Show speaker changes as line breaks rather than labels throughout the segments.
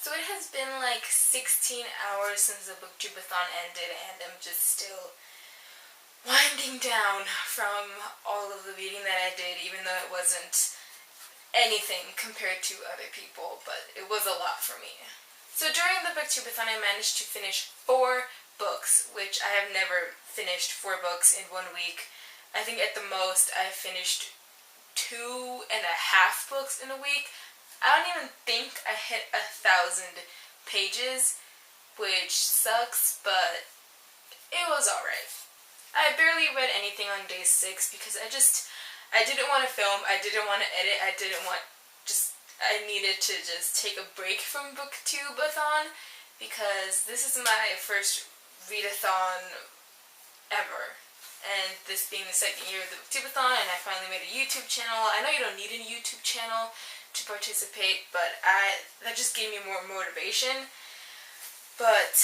So it has been like 16 hours since the BookTube-A-Thon ended, and I'm just still winding down from all of the reading that I did, even though it wasn't anything compared to other people, but it was a lot for me. So during the BookTube-A-Thon, I managed to finish 4 books, which I have never finished 4 books in 1 week. I think at the most I finished 2.5 books in a week. I don't even think I hit 1,000 pages, which sucks, but it was alright. I barely read anything on day 6 because I didn't want to film, I didn't want to edit, I needed to just take a break from BookTube-A-Thon because this is my first readathon ever. And this being the second year of the BookTube-A-Thon, and I finally made a YouTube channel. I know you don't need a YouTube channel to participate, but that just gave me more motivation. But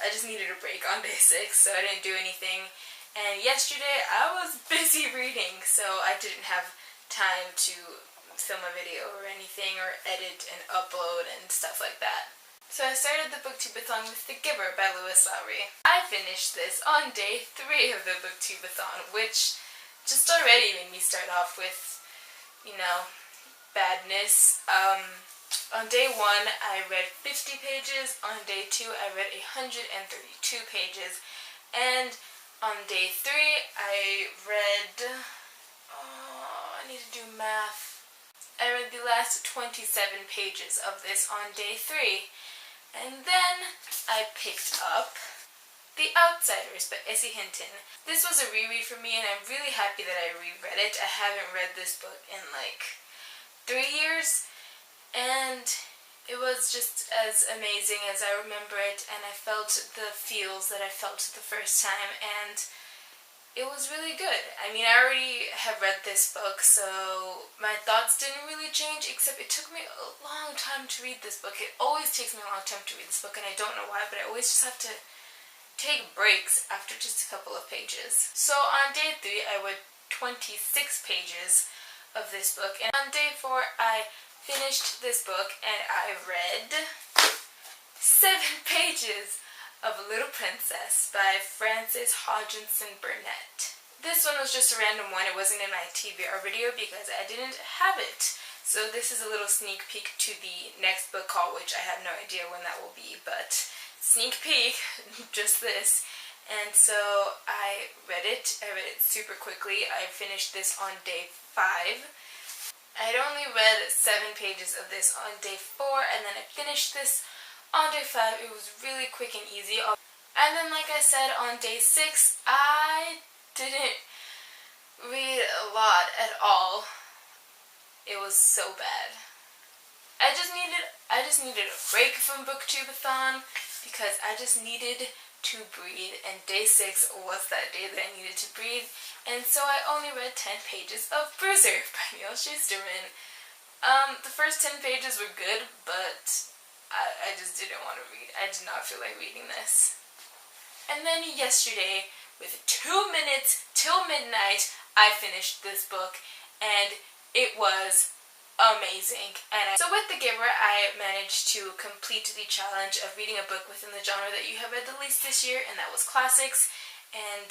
I just needed a break on day 6, so I didn't do anything. And yesterday I was busy reading, so I didn't have time to film a video or anything, or edit and upload and stuff like that. So I started the BookTube-A-Thon with The Giver by Lewis Lowry. I finished this on day 3 of the BookTube-A-Thon, which just already made me start off with, badness. On day 1 I read 50 pages, on day 2 I read 132 pages, and on day 3 I read, I need to do math. I read the last 27 pages of this on day 3. And then I picked up The Outsiders by Essie Hinton. This was a reread for me, and I'm really happy that I reread it. I haven't read this book in like 3 years, and it was just as amazing as I remember it, and I felt the feels that I felt the first time, and it was really good. I mean, I already have read this book, so my thoughts didn't really change, except it took me a long time to read this book. It always takes me a long time to read this book, and I don't know why, but I always just have to take breaks after just a couple of pages. So on day 3, I read 26 pages of this book, and on day 4, I finished this book, and I read 7 pages of Little Princess by Frances Hodgson Burnett. This one was just a random one. It wasn't in my TBR video because I didn't have it. So this is a little sneak peek to the next book haul, which I have no idea when that will be, but sneak peek, just this. And so I read it super quickly. I finished this on day 5. I'd only read 7 pages of this on day 4, and then I finished this on day 5. It was really quick and easy. And then, like I said, on day 6, I didn't read a lot at all. It was so bad. I just needed a break from BookTube-A-Thon because I just needed to breathe, and day 6 was that day that I needed to breathe. And so I only read 10 pages of Bruiser by Neil Shusterman. The first 10 pages were good, but I just didn't want to read. I did not feel like reading this. And then yesterday, with 2 minutes till midnight, I finished this book, and it was amazing. So with The Giver, I managed to complete the challenge of reading a book within the genre that you have read the least this year, and that was classics, and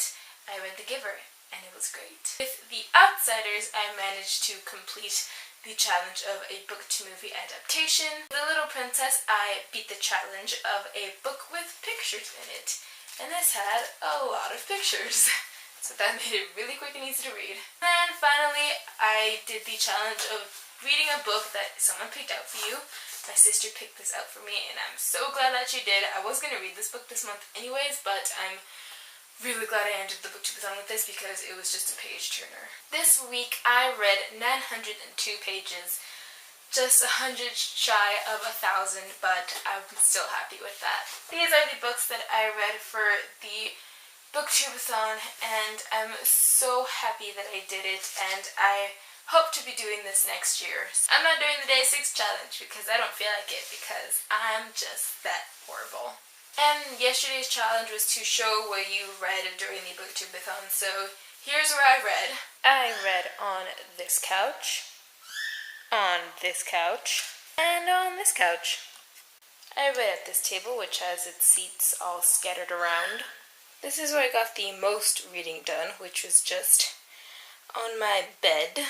I read The Giver, and it was great. With The Outsiders, I managed to complete the challenge of a book-to-movie adaptation. The Little Princess, I beat the challenge of a book with pictures in it, and this had a lot of pictures, so that made it really quick and easy to read. And finally, I did the challenge of reading a book that someone picked out for you. My sister picked this out for me, and I'm so glad that she did. I was going to read this book this month anyways, but I'm really glad I ended the BookTube-A-Thon with this because it was just a page turner. This week I read 902 pages, just 100 shy of 1,000, but I'm still happy with that. These are the books that I read for the BookTube-A-Thon, and I'm so happy that I did it, and I hope to be doing this next year. I'm not doing the day 6 challenge because I don't feel like it, because I'm just that horrible. And yesterday's challenge was to show what you read during the BookTube-A-Thon, so here's where I read. I read on this couch, on this couch, and on this couch. I read at this table, which has its seats all scattered around. This is where I got the most reading done, which was just on my bed.